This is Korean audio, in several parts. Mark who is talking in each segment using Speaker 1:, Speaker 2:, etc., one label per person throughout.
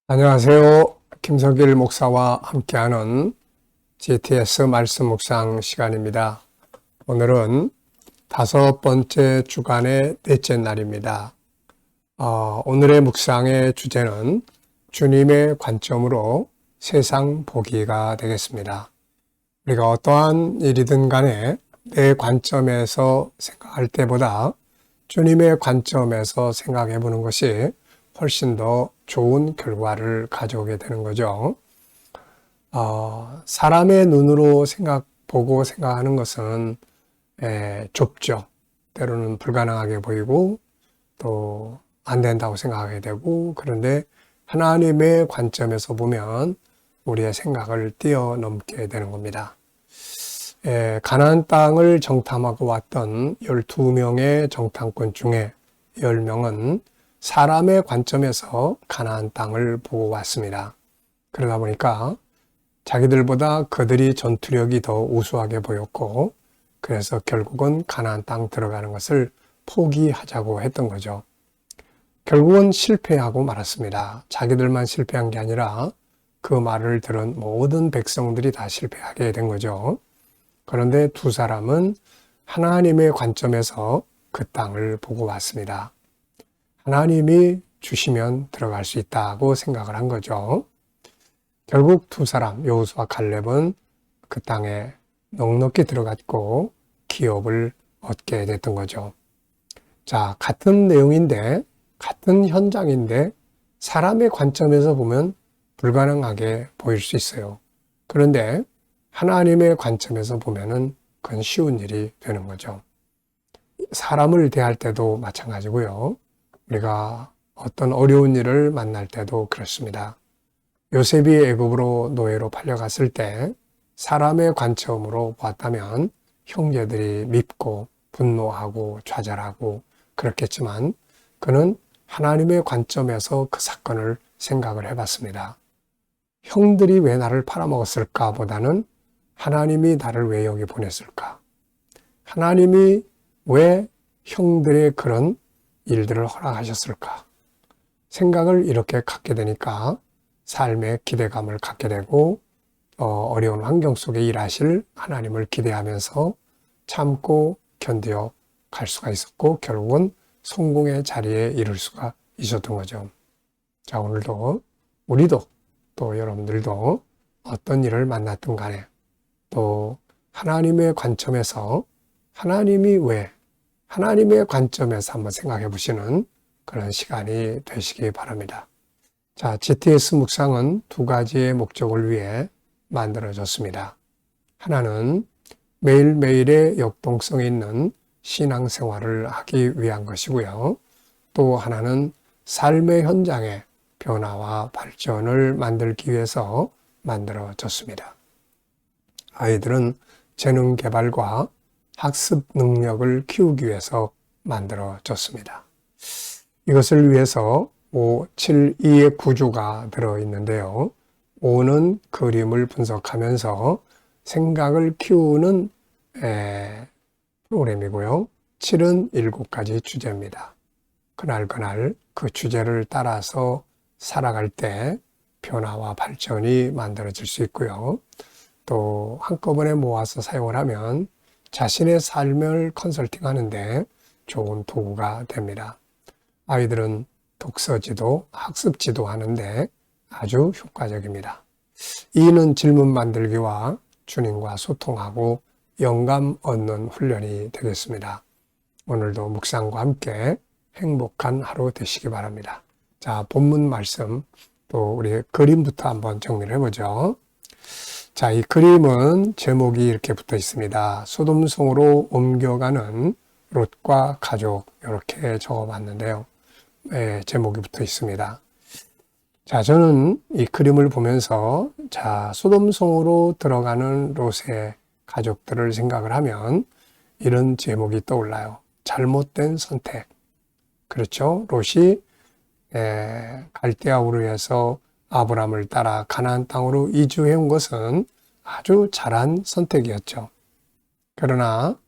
Speaker 1: 안녕하세요. 김석일 목사와 함께하는 GTS 말씀 묵상 시간입니다. 오늘은 5번째 주간의 넷째 날입니다. 오늘의 묵상의 주제는 주님의 관점으로 세상 보기가 되겠습니다. 우리가 어떠한 일이든 간에 내 관점에서 생각할 때보다 주님의 관점에서 생각해 보는 것이 훨씬 더 좋은 결과를 가져오게 되는 거죠. 사람의 눈으로 보고 생각하는 것은 좁죠. 때로는 불가능하게 보이고 또 안 된다고 생각하게 되고, 그런데 하나님의 관점에서 보면 우리의 생각을 뛰어넘게 되는 겁니다. 가나안 땅을 정탐하고 왔던 12명의 정탐꾼 중에 10명은 사람의 관점에서 가나안 땅을 보고 왔습니다. 그러다 보니까 자기들보다 그들이 전투력이 더 우수하게 보였고, 그래서 결국은 가나안 땅 들어가는 것을 포기하자고 했던 거죠. 결국은 실패하고 말았습니다. 자기들만 실패한 게 아니라 그 말을 들은 모든 백성들이 다 실패하게 된 거죠. 그런데 두 사람은 하나님의 관점에서 그 땅을 보고 왔습니다. 하나님이 주시면 들어갈 수 있다고 생각을 한 거죠. 결국 두 사람, 여호수아 갈렙은 그 땅에 넉넉히 들어갔고 기업을 얻게 됐던 거죠. 자, 같은 내용인데, 같은 현장인데 사람의 관점에서 보면 불가능하게 보일 수 있어요. 그런데 하나님의 관점에서 보면은 그건 쉬운 일이 되는 거죠. 사람을 대할 때도 마찬가지고요. 우리가 어떤 어려운 일을 만날 때도 그렇습니다. 요셉이 애굽으로 노예로 팔려갔을 때 사람의 관점으로 보았다면 형제들이 밉고 분노하고 좌절하고 그렇겠지만, 그는 하나님의 관점에서 그 사건을 생각을 해봤습니다. 형들이 왜 나를 팔아먹었을까 보다는 하나님이 나를 왜 여기 보냈을까? 하나님이 왜 형들의 그런 일들을 허락하셨을까? 생각을 이렇게 갖게 되니까 삶의 기대감을 갖게 되고, 어려운 환경 속에 일하실 하나님을 기대하면서 참고 견뎌 갈 수가 있었고, 결국은 성공의 자리에 이를 수가 있었던 거죠. 자, 오늘도 우리도 또 여러분들도 어떤 일을 만났든 간에 또 하나님의 관점에서 하나님이 왜, 하나님의 관점에서 한번 생각해 보시는 그런 시간이 되시기 바랍니다. 자, GTS 묵상은 두 가지의 목적을 위해 만들어졌습니다. 하나는 매일매일의 역동성이 있는 신앙생활을 하기 위한 것이고요. 또 하나는 삶의 현장의 변화와 발전을 만들기 위해서 만들어졌습니다. 아이들은 재능 개발과 학습 능력을 키우기 위해서 만들어졌습니다. 이것을 위해서 5, 7, 2의 구조가 들어있는데요. 5는 그림을 분석하면서 생각을 키우는 프로그램이고요. 7은 7가지 주제입니다. 그날 그 주제를 따라서 살아갈 때 변화와 발전이 만들어질 수 있고요. 또 한꺼번에 모아서 사용을 하면 자신의 삶을 컨설팅하는데 좋은 도구가 됩니다. 아이들은 독서지도, 학습지도 하는데 아주 효과적입니다. 2는 질문 만들기와 주님과 소통하고 영감 얻는 훈련이 되겠습니다. 오늘도 묵상과 함께 행복한 하루 되시기 바랍니다. 자, 본문 말씀, 또 우리 그림부터 한번 정리를 해보죠. 자, 이 그림은 제목이 이렇게 붙어 있습니다. 소돔성으로 옮겨가는 롯과 가족, 이렇게 적어봤는데요. 제목이 붙어 있습니다. 자, 저는 이 그림을 보면서, 자, 소돔성으로 들어가는 롯의 가족들을 생각을 하면 이런 제목이 떠올라요. 잘못된 선택. 그렇죠? 롯이 갈대아 우르에서 아브람을 따라 가나안 땅으로 이주해 온 것은 아주 잘한 선택이었죠. 그러나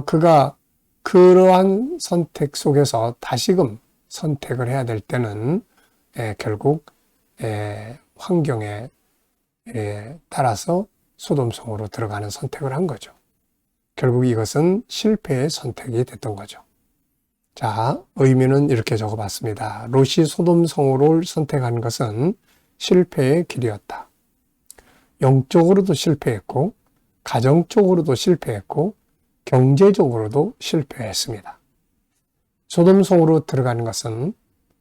Speaker 1: 그가 그러한 선택 속에서 다시금 선택을 해야 될 때는 결국 환경에 따라서 소돔성으로 들어가는 선택을 한 거죠. 결국 이것은 실패의 선택이 됐던 거죠. 자, 의미는 이렇게 적어봤습니다. 롯이 소돔성으로를 선택한 것은 실패의 길이었다. 영적으로도 실패했고, 가정적으로도 실패했고, 경제적으로도 실패했습니다. 소돔성으로 들어가는 것은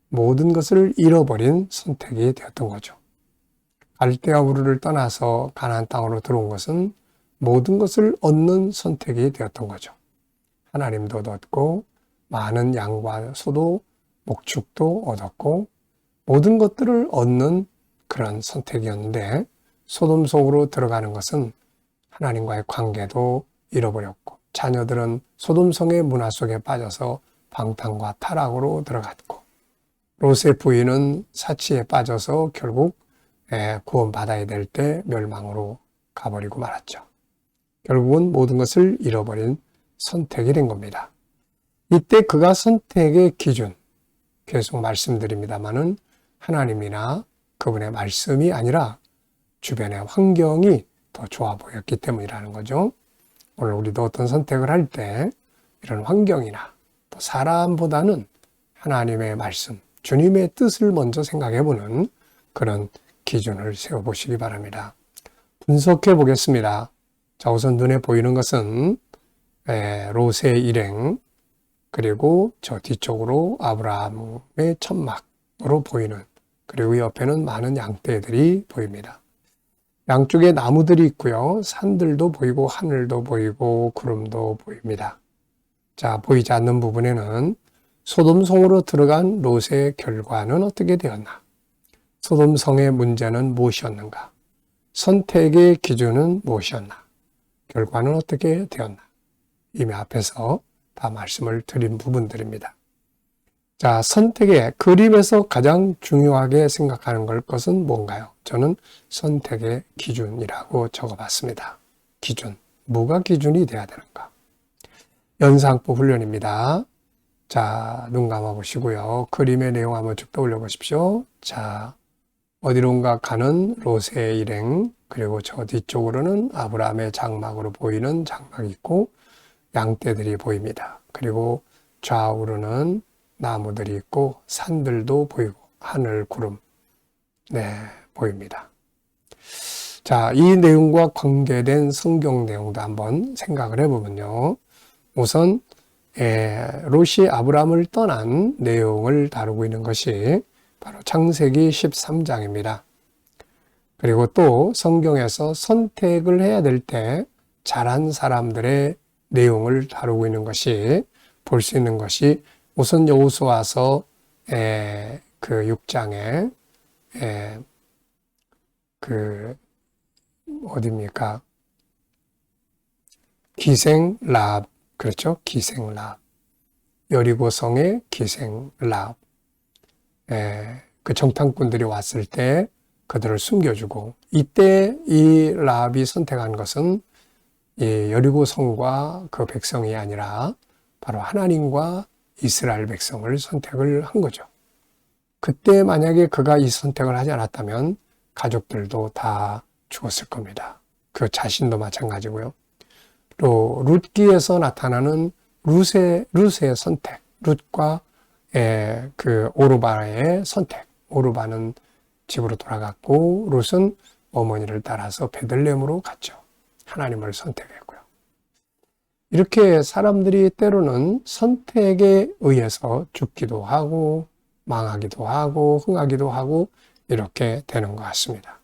Speaker 1: 모든 것을 잃어버린 선택이 되었던 거죠. 갈대아 우르를 떠나서 가나안 땅으로 들어온 것은 모든 것을 얻는 선택이 되었던 거죠. 하나님도 얻었고 많은 양과 소도 목축도 얻었고 모든 것들을 얻는 그런 선택이었는데 소돔 속으로 들어가는 것은 하나님과의 관계도 잃어버렸고 자녀들은 소돔성의 문화 속에 빠져서 방탕과 타락으로 들어갔고 롯의 부인은 사치에 빠져서 결국 구원받아야 될 때 멸망으로 가버리고 말았죠. 결국은 모든 것을 잃어버린 선택이 된 겁니다. 이때 그가 선택의 기준, 계속 말씀드립니다마는 하나님이나 그분의 말씀이 아니라 주변의 환경이 더 좋아 보였기 때문이라는 거죠. 오늘 우리도 어떤 선택을 할 때 이런 환경이나 또 사람보다는 하나님의 말씀, 주님의 뜻을 먼저 생각해보는 그런 기준을 세워보시기 바랍니다. 분석해 보겠습니다. 자, 우선 눈에 보이는 것은 롯의 일행, 그리고 저 뒤쪽으로 아브라함의 천막으로 보이는, 그리고 옆에는 많은 양떼들이 보입니다. 양쪽에 나무들이 있고요. 산들도 보이고 하늘도 보이고 구름도 보입니다. 자, 보이지 않는 부분에는 소돔성으로 들어간 롯의 결과는 어떻게 되었나? 소돔성의 문제는 무엇이었는가? 선택의 기준은 무엇이었나? 결과는 어떻게 되었나? 이미 앞에서 다 말씀을 드린 부분들입니다. 자, 선택의 그림에서 가장 중요하게 생각하는 것은 뭔가요? 저는 선택의 기준이라고 적어봤습니다. 기준. 뭐가 기준이 돼야 되는가? 연상법 훈련입니다. 자, 눈 감아 보시고요. 그림의 내용 한번 쭉 떠올려 보십시오. 자, 어디론가 가는 롯의 일행, 그리고 저 뒤쪽으로는 아브라함의 장막으로 보이는 장막이 있고 양떼들이 보입니다. 그리고 좌우로는 나무들이 있고 산들도 보이고 하늘, 구름, 보입니다. 자, 이 내용과 관계된 성경 내용도 한번 생각을 해보면요. 우선 롯이 아브라함을 떠난 내용을 다루고 있는 것이 바로 창세기 13장입니다. 그리고 또 성경에서 선택을 해야 될 때 잘한 사람들의 내용을 다루고 있는 것이, 볼 수 있는 것이 우선 여호수아서 그 6장에 어디입니까? 기생 라합, 그렇죠? 기생 라합. 여리고성의 기생 라합. 그 정탐꾼들이 왔을 때 그들을 숨겨주고, 이때 이 라합이 선택한 것은 여리고성과 그 백성이 아니라 바로 하나님과 이스라엘 백성을 선택을 한 거죠. 그때 만약에 그가 이 선택을 하지 않았다면 가족들도 다 죽었을 겁니다. 그 자신도 마찬가지고요. 또 룻기에서 나타나는 룻의 선택, 룻과 그 오르바의 선택. 오르바는 집으로 돌아갔고 룻은 어머니를 따라서 베들레헴으로 갔죠. 하나님을 선택했고요. 이렇게 사람들이 때로는 선택에 의해서 죽기도 하고 망하기도 하고 흥하기도 하고 이렇게 되는 것 같습니다.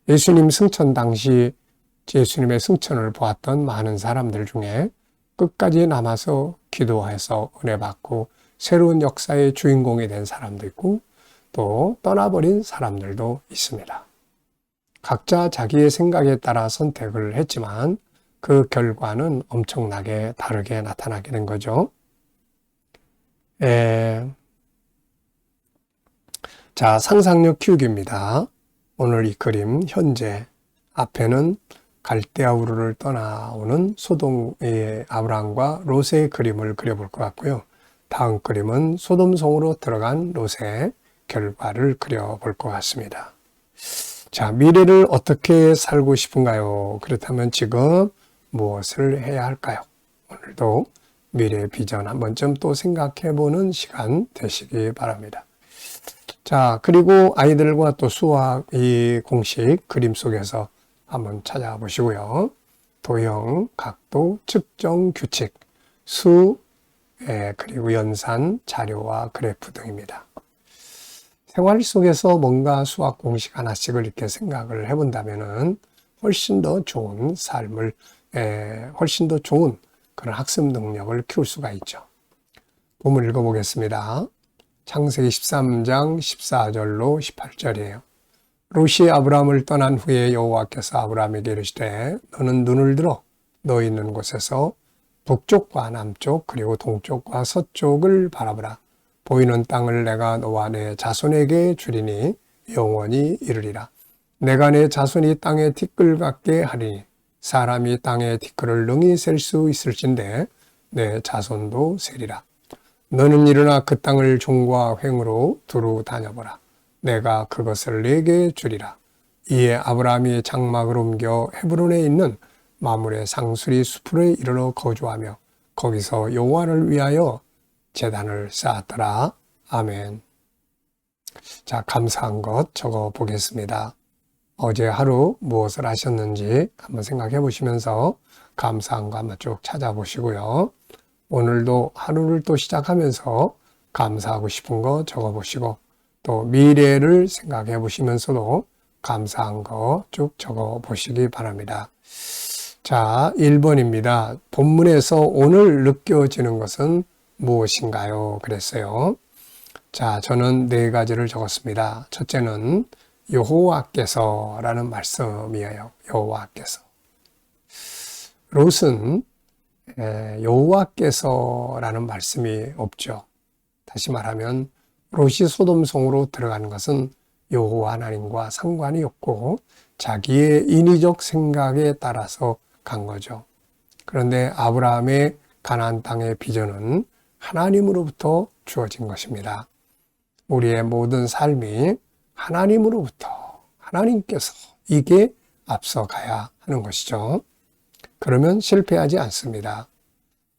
Speaker 1: 예수님 승천 당시 예수님의 승천을 보았던 많은 사람들 중에 끝까지 남아서 기도해서 은혜 받고 새로운 역사의 주인공이 된 사람도 있고 또 떠나버린 사람들도 있습니다. 각자 자기의 생각에 따라 선택을 했지만 그 결과는 엄청나게 다르게 나타나게 된 거죠. 자, 상상력 키우기입니다. 오늘 이 그림, 현재 앞에는 갈대아 우르를 떠나오는 소돔의 아브라함과 롯의 그림을 그려볼 것 같고요. 다음 그림은 소돔성으로 들어간 롯의 결과를 그려볼 것 같습니다. 자, 미래를 어떻게 살고 싶은가요? 그렇다면 지금 무엇을 해야 할까요? 오늘도 미래 비전 한 번쯤 또 생각해 보는 시간 되시기 바랍니다. 자, 그리고 아이들과 또 수학 이 공식 그림 속에서 한번 찾아보시고요. 도형, 각도, 측정, 규칙, 수, 그리고 연산, 자료와 그래프 등입니다. 생활 속에서 뭔가 수학 공식 하나씩을 이렇게 생각을 해본다면은 훨씬 더 좋은 삶을, 훨씬 더 좋은 그런 학습 능력을 키울 수가 있죠. 본문 읽어보겠습니다. 창세기 13장 14절로 18절이에요. 롯이 아브라함을 떠난 후에 여호와께서 아브라함에게 이르시되 너는 눈을 들어 너 있는 곳에서 북쪽과 남쪽 그리고 동쪽과 서쪽을 바라보라. 보이는 땅을 내가 너와 내 자손에게 주리니 영원히 이르리라. 내가 내 자손이 땅의 티끌 같게 하리니 사람이 땅의 티끌을 능히 셀 수 있을진데 내 자손도 세리라. 너는 일어나 그 땅을 종과 횡으로 두루 다녀보라. 내가 그것을 네게 주리라. 이에 아브라함이 장막을 옮겨 헤브론에 있는 마물의 상수리 숲으로 이르러 거주하며 거기서 여호와를 위하여 제단을 쌓았더라. 아멘. 자, 감사한 것 적어 보겠습니다. 어제 하루 무엇을 하셨는지 한번 생각해 보시면서 감사한 거 한번 쭉 찾아보시고요. 오늘도 하루를 또 시작하면서 감사하고 싶은 거 적어 보시고 또 미래를 생각해 보시면서도 감사한 거 쭉 적어 보시기 바랍니다. 자, 1번입니다. 본문에서 오늘 느껴지는 것은 무엇인가요? 그랬어요. 자, 저는 4가지를 적었습니다. 첫째는 여호와께서 라는 말씀이에요. 여호와께서. 롯은 여호와께서 라는 말씀이 없죠. 다시 말하면 롯이 소돔성으로 들어가는 것은 여호와 하나님과 상관이 없고 자기의 인위적 생각에 따라서 간 거죠. 그런데 아브라함의 가나안 땅의 비전은 하나님으로부터 주어진 것입니다. 우리의 모든 삶이 하나님으로부터 하나님께서 이게 앞서가야 하는 것이죠. 그러면 실패하지 않습니다.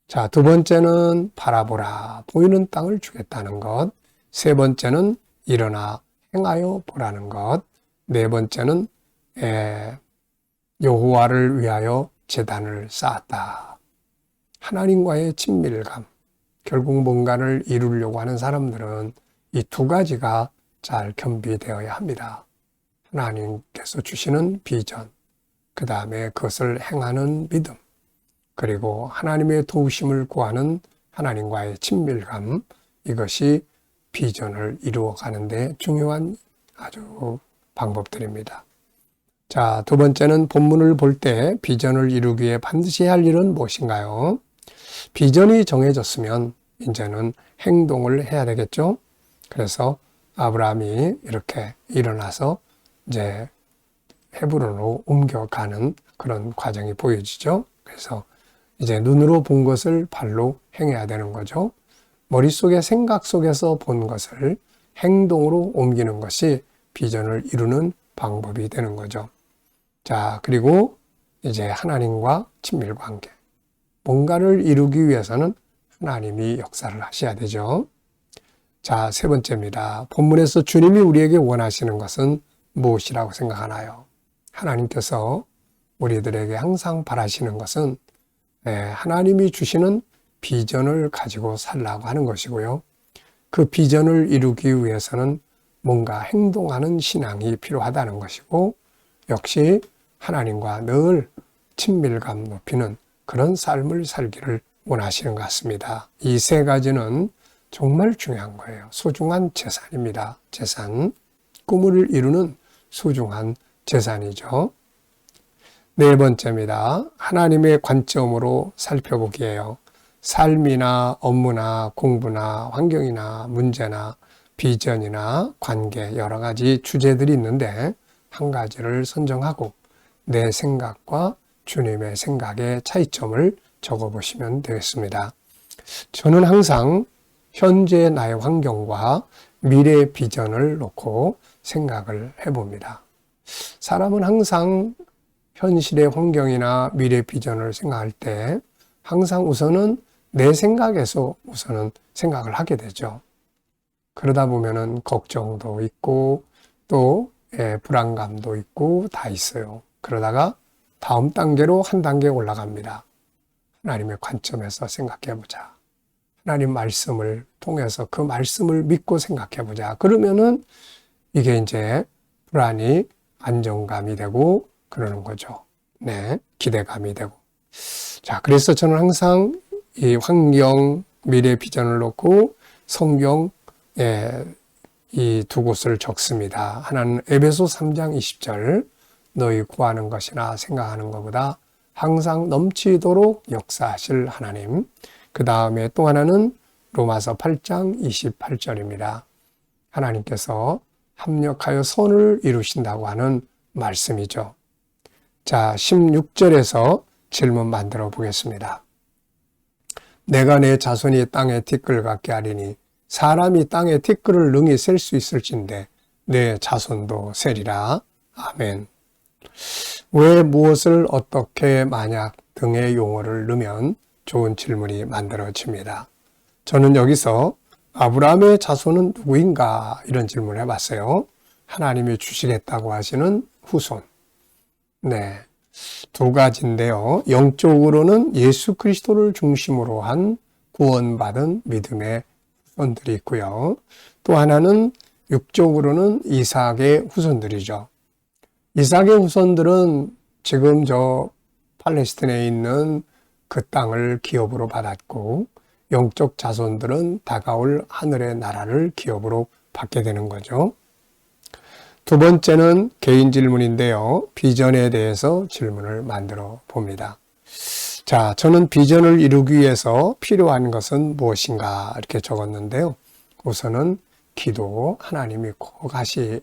Speaker 1: 자, 2번째는 바라보라. 보이는 땅을 주겠다는 것. 3번째는 일어나 행하여 보라는 것. 4번째는 여호와를 위하여 제단을 쌓았다. 하나님과의 친밀감. 결국 뭔가를 이루려고 하는 사람들은 이 2가지가 잘 겸비되어야 합니다. 하나님께서 주시는 비전, 그 다음에 그것을 행하는 믿음, 그리고 하나님의 도우심을 구하는 하나님과의 친밀감, 이것이 비전을 이루어가는 데 중요한 아주 방법들입니다. 자, 2번째는 본문을 볼 때 비전을 이루기 위해 반드시 할 일은 무엇인가요? 비전이 정해졌으면 이제는 행동을 해야 되겠죠? 그래서 아브라함이 이렇게 일어나서 이제 헤브론으로 옮겨가는 그런 과정이 보여지죠. 그래서 이제 눈으로 본 것을 발로 행해야 되는 거죠. 머릿속에 생각 속에서 본 것을 행동으로 옮기는 것이 비전을 이루는 방법이 되는 거죠. 자, 그리고 이제 하나님과 친밀 관계. 뭔가를 이루기 위해서는 하나님이 역사를 하셔야 되죠. 자, 3번째입니다. 본문에서 주님이 우리에게 원하시는 것은 무엇이라고 생각하나요? 하나님께서 우리들에게 항상 바라시는 것은 하나님이 주시는 비전을 가지고 살라고 하는 것이고요. 그 비전을 이루기 위해서는 뭔가 행동하는 신앙이 필요하다는 것이고 역시 하나님과 늘 친밀감 높이는 그런 삶을 살기를 원하시는 것 같습니다. 이 3가지는 정말 중요한 거예요. 소중한 재산입니다. 재산. 꿈을 이루는 소중한 재산이죠. 4번째입니다. 하나님의 관점으로 살펴보기예요. 삶이나 업무나 공부나 환경이나 문제나 비전이나 관계 여러 가지 주제들이 있는데 한 가지를 선정하고 내 생각과 주님의 생각의 차이점을 적어보시면 되겠습니다. 저는 항상 현재 나의 환경과 미래 비전을 놓고 생각을 해봅니다. 사람은 항상 현실의 환경이나 미래 비전을 생각할 때 항상 우선은 내 생각에서 우선은 생각을 하게 되죠. 그러다 보면은 걱정도 있고 또 불안감도 있고 다 있어요. 그러다가 다음 단계로 한 단계 올라갑니다. 하나님의 관점에서 생각해 보자. 하나님 말씀을 통해서 그 말씀을 믿고 생각해 보자. 그러면은 이게 이제 불안이 안정감이 되고 그러는 거죠. 네, 기대감이 되고. 자, 그래서 저는 항상 이 환경, 미래 비전을 놓고 성경 이 두 곳을 적습니다. 하나는 에베소 3장 20절 너희 구하는 것이나 생각하는 것보다 항상 넘치도록 역사하실 하나님. 그 다음에 또 하나는 로마서 8장 28절입니다. 하나님께서 합력하여 선을 이루신다고 하는 말씀이죠. 자, 16절에서 질문 만들어 보겠습니다. 내가 내 자손이 땅에 티끌 같게 하리니 사람이 땅에 티끌을 능히 셀 수 있을진데 내 자손도 세리라. 아멘. 왜 무엇을 어떻게 만약 등의 용어를 넣으면 좋은 질문이 만들어집니다. 저는 여기서 아브라함의 자손은 누구인가 이런 질문을 해봤어요. 하나님이 주시겠다고 하시는 후손. 네, 두 가지인데요. 영적으로는 예수 그리스도를 중심으로 한 구원받은 믿음의 후손들이 있고요. 또 하나는 육적으로는 이삭의 후손들이죠. 이삭의 후손들은 지금 저 팔레스틴에 있는 그 땅을 기업으로 받았고 영적 자손들은 다가올 하늘의 나라를 기업으로 받게 되는 거죠. 두 번째는 개인 질문인데요. 비전에 대해서 질문을 만들어 봅니다. 자, 저는 비전을 이루기 위해서 필요한 것은 무엇인가 이렇게 적었는데요. 우선은 기도, 하나님이 꼭같이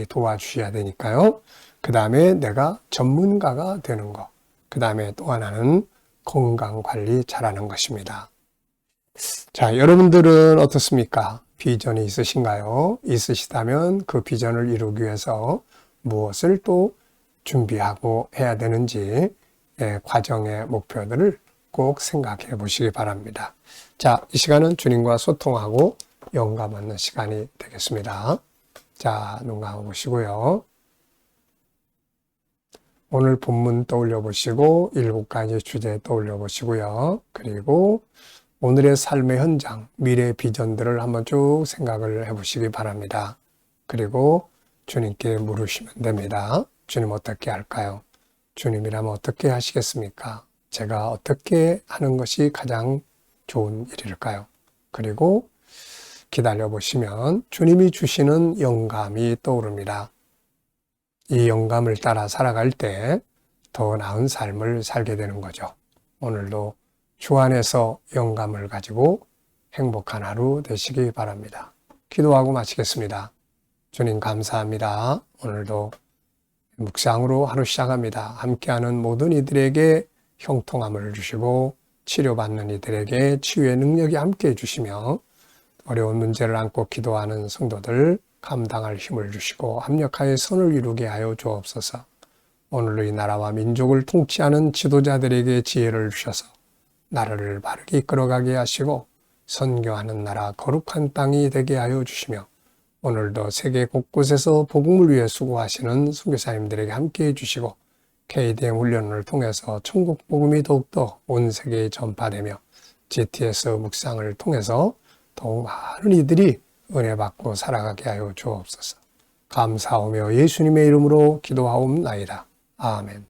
Speaker 1: 도와주셔야 되니까요. 그 다음에 내가 전문가가 되는 것. 그 다음에 또 하나는 건강관리 잘하는 것입니다. 자, 여러분들은 어떻습니까? 비전이 있으신가요? 있으시다면 그 비전을 이루기 위해서 무엇을 또 준비하고 해야 되는지 과정의 목표들을 꼭 생각해 보시기 바랍니다. 자, 이 시간은 주님과 소통하고 영감 얻는 시간이 되겠습니다. 자, 눈 감아 보시고요. 오늘 본문 떠올려 보시고 7가지 주제 떠올려 보시고요. 그리고 오늘의 삶의 현장, 미래 비전들을 한번 쭉 생각을 해 보시기 바랍니다. 그리고 주님께 물으시면 됩니다. 주님 어떻게 할까요? 주님이라면 어떻게 하시겠습니까? 제가 어떻게 하는 것이 가장 좋은 일일까요? 그리고 기다려 보시면 주님이 주시는 영감이 떠오릅니다. 이 영감을 따라 살아갈 때 더 나은 삶을 살게 되는 거죠. 오늘도 주 안에서 영감을 가지고 행복한 하루 되시기 바랍니다. 기도하고 마치겠습니다. 주님 감사합니다. 오늘도 묵상으로 하루 시작합니다. 함께하는 모든 이들에게 형통함을 주시고 치료받는 이들에게 치유의 능력이 함께해 주시며 어려운 문제를 안고 기도하는 성도들 감당할 힘을 주시고 합력하여 선을 이루게 하여 주옵소서. 오늘로 이 나라와 민족을 통치하는 지도자들에게 지혜를 주셔서 나라를 바르게 이끌어가게 하시고 선교하는 나라 거룩한 땅이 되게 하여 주시며 오늘도 세계 곳곳에서 복음을 위해 수고하시는 선교사님들에게 함께해 주시고 KDM 훈련을 통해서 천국 복음이 더욱더 온 세계에 전파되며 GTS 묵상을 통해서 더욱 많은 이들이 은혜 받고 살아가게 하여 주옵소서. 감사하며 예수님의 이름으로 기도하옵나이다. 아멘.